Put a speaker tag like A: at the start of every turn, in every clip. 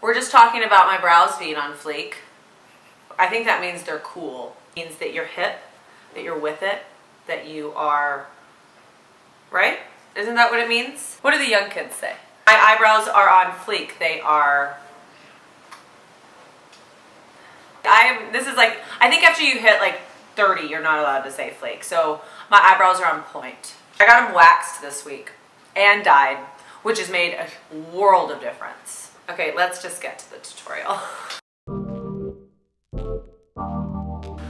A: We're just talking about my brows being on fleek. I think that means they're cool. It means that you're hip, that you're with it, that you are, right? Isn't that what it means? What do the young kids say? My eyebrows are on fleek. They are, I think after you hit like 30, you're not allowed to say flake. So my eyebrows are on point. I got them waxed this week and dyed, which has made a world of difference. Okay, let's just get to the tutorial.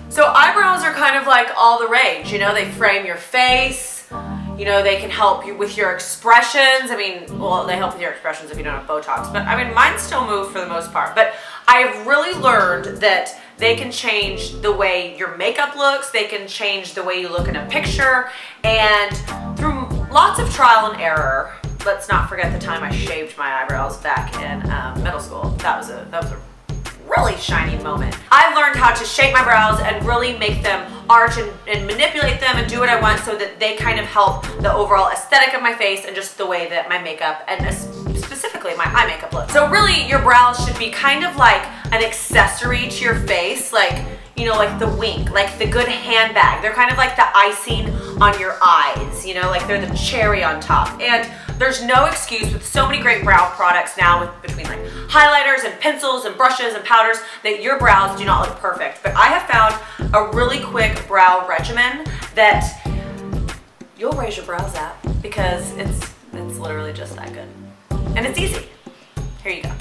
A: So eyebrows are kind of like all the rage, you know, they frame your face, you know, they can help you with your expressions. I mean, well, they help with your expressions if you don't have Botox, but I mean, mine still move for the most part. But I've really learned that they can change the way your makeup looks, they can change the way you look in a picture, and through lots of trial and error. Let's not forget the time I shaved my eyebrows back in middle school. That was a really shiny moment. I've learned how to shape my brows and really make them arch and manipulate them and do what I want so that they kind of help the overall aesthetic of my face and just the way that my makeup and specifically my eye makeup looks. So really your brows should be kind of like an accessory to your face, like, you know, like the wink, like the good handbag. They're kind of like the icing on your eyes, you know, like they're the cherry on top. And there's no excuse with so many great brow products now between like highlighters and pencils and brushes and powders that your brows do not look perfect. But I have found a really quick brow regimen that you'll raise your brows at because it's literally just that good. And it's easy. Here you go.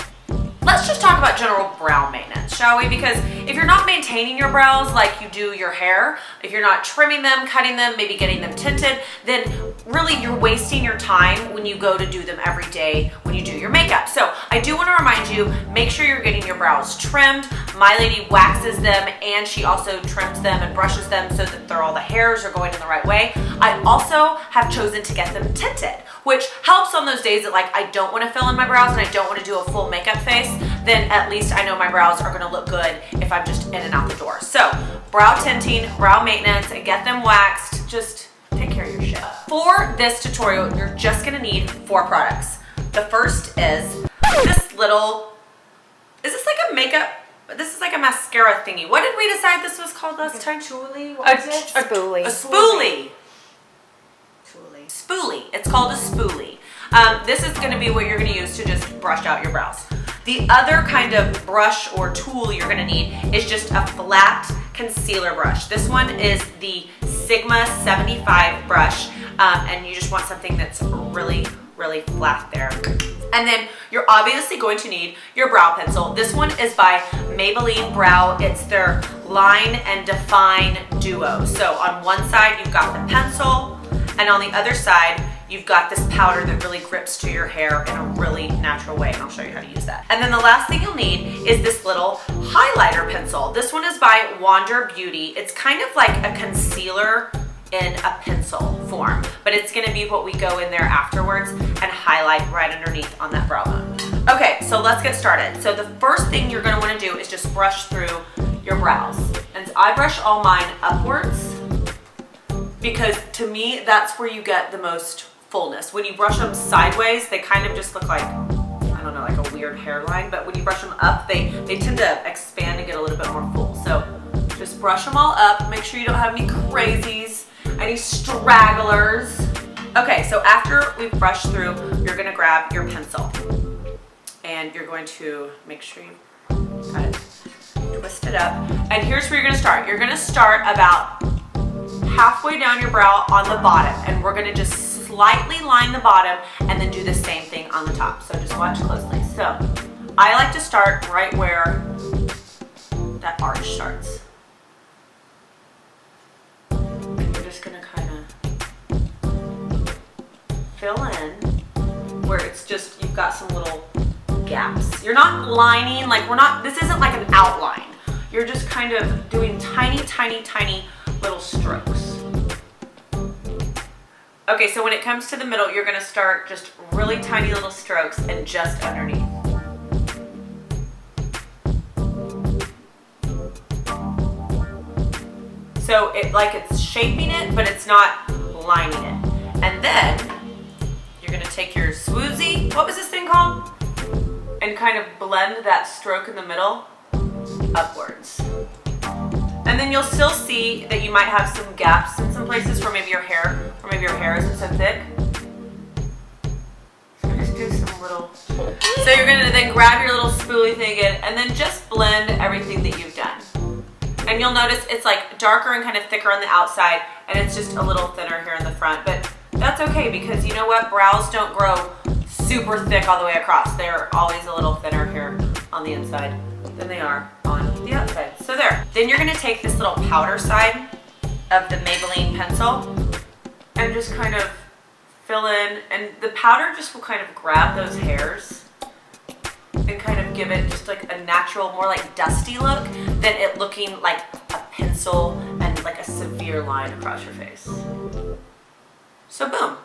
A: Let's just talk about general brow maintenance, shall we? Because if you're not maintaining your brows like you do your hair, if you're not trimming them, cutting them, maybe getting them tinted, then really you're wasting your time when you go to do them every day when you do your makeup. So I do want to remind you, make sure you're getting your brows trimmed. My lady waxes them and she also trims them and brushes them so that all the hairs are going in the right way. I also have chosen to get them tinted, which helps on those days that like I don't want to fill in my brows and I don't want to do a full makeup face. Then at least I know my brows are going to look good if I'm just in and out the door. So brow tinting, brow maintenance, and get them waxed. Just take care of your shit. For this tutorial, you're just going to need 4 products. The first is this little, is this like a makeup? This is like a mascara thingy. What did we decide this was called last time?
B: Spoolie? What is it?
A: Spoolie. A spoolie. Spoolie. It's called a spoolie. This is going to be what you're going to use to just brush out your brows. The other kind of brush or tool you're going to need is just a flat concealer brush. This one is the Sigma 75 brush, and you just want something that's really, really flat there. And then you're obviously going to need your brow pencil. This one is by Maybelline Brow. It's their Line and Define Duo. So on one side, you've got the pencil, and on the other side, you've got this powder that really grips to your hair in a really natural way, and I'll show you how to use that. And then the last thing you'll need is this little highlighter pencil. This one is by Wander Beauty. It's kind of like a concealer in a pencil form, but it's gonna be what we go in there afterwards and highlight right underneath on that brow bone. Okay, so let's get started. So the first thing you're gonna wanna do is just brush through your brows. And I brush all mine upwards because to me, that's where you get the most fullness. When you brush them sideways, they kind of just look like, I don't know, like a weird hairline, but when you brush them up, they tend to expand and get a little bit more full. So just brush them all up. Make sure you don't have any crazies, any stragglers. Okay, so after we've brushed through, you're gonna grab your pencil and you're going to make sure you got it, twist it up. And here's where you're gonna start. You're gonna start about halfway down your brow on the bottom, and we're gonna just slightly line the bottom and then do the same thing on the top. So just watch closely. So I like to start right where that arch starts. And you're just gonna kind of fill in where it's just, you've got some little gaps. You're not lining, like this isn't like an outline. You're just kind of doing tiny, tiny, tiny little strokes. Okay, so when it comes to the middle, you're gonna start just really tiny little strokes and just underneath. So it's shaping it, but it's not lining it. And then you're gonna take your swoozy, what was this thing called? and kind of blend that stroke in the middle upwards. And then you'll still see that you might have some gaps in some places where maybe your hair isn't so thick. So just do some little. So you're gonna then grab your little spoolie thing again and then just blend everything that you've done. And you'll notice it's like darker and kind of thicker on the outside, and it's just a little thinner here in the front. But that's okay, because you know what? Brows don't grow super thick all the way across. They're always a little thinner here on the inside than they are on the outside. So there. Then you're gonna take this little powder side of the Maybelline pencil and just kind of fill in, and the powder just will kind of grab those hairs and kind of give it just like a natural, more like dusty look than it looking like a pencil and like a severe line across your face. So boom,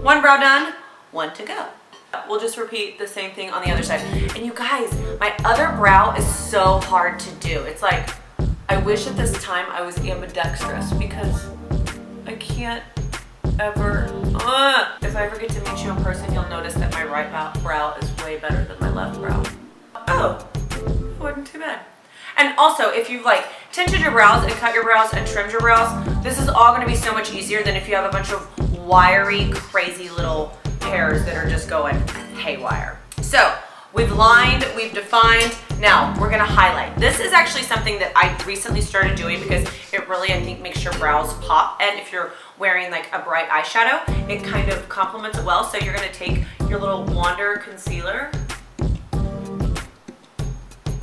A: one brow done, one to go. We'll just repeat the same thing on the other side. And you guys, my other brow is so hard to do. It's like, I wish at this time I was ambidextrous, because I can't ever, if I ever get to meet you in person, you'll notice that my right brow is way better than my left brow. Oh, wasn't too bad. And also, if you've like tinted your brows and cut your brows and trimmed your brows, this is all gonna be so much easier than if you have a bunch of wiry, crazy little hairs that are just going haywire. So we've lined, we've defined, now we're gonna highlight. This is actually something that I recently started doing because it really, I think, makes your brows pop. And if you're wearing like a bright eyeshadow, it kind of complements it well. So you're gonna take your little Wander concealer,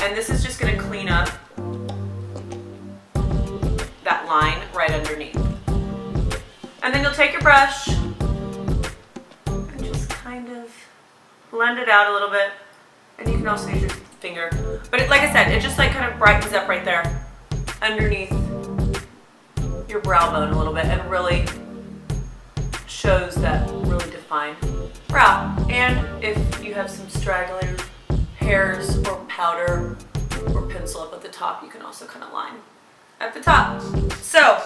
A: and this is just gonna clean up that line right underneath. And then you'll take your brush and just kind of blend it out a little bit. And you can also use your finger. But like I said, it just like kind of brightens up right there underneath your brow bone a little bit, and really shows that really defined brow. And if you have some straggler hairs or powder or pencil up at the top, you can also kind of line at the top. So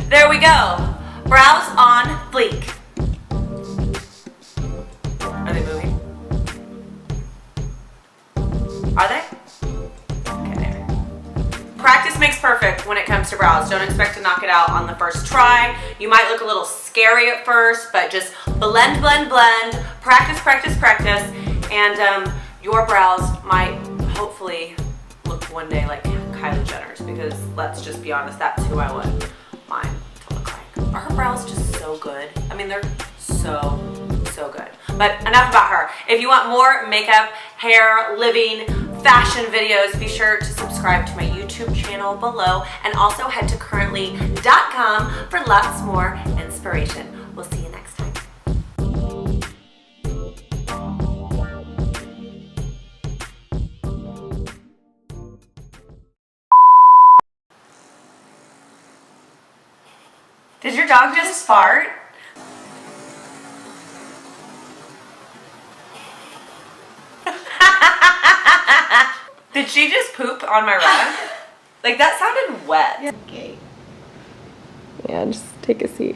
A: there we go. Brows on fleek. Are they moving? Are they? Okay, there. Practice makes perfect when it comes to brows. Don't expect to knock it out on the first try. You might look a little scary at first, but just blend, blend, blend. Practice, practice, practice. And your brows might hopefully look one day like Kylie Jenner's, because let's just be honest, that's who I want mine to look like. Are her brows just so good? I mean, they're so good. But enough about her. If you want more makeup, hair, living, fashion videos, be sure to subscribe to my YouTube channel below, and also head to currently.com for lots more inspiration. We'll see you next time. Did your dog just fart? Did she just poop on my rug? Like, that sounded wet.
B: Okay. Yeah, just take a seat.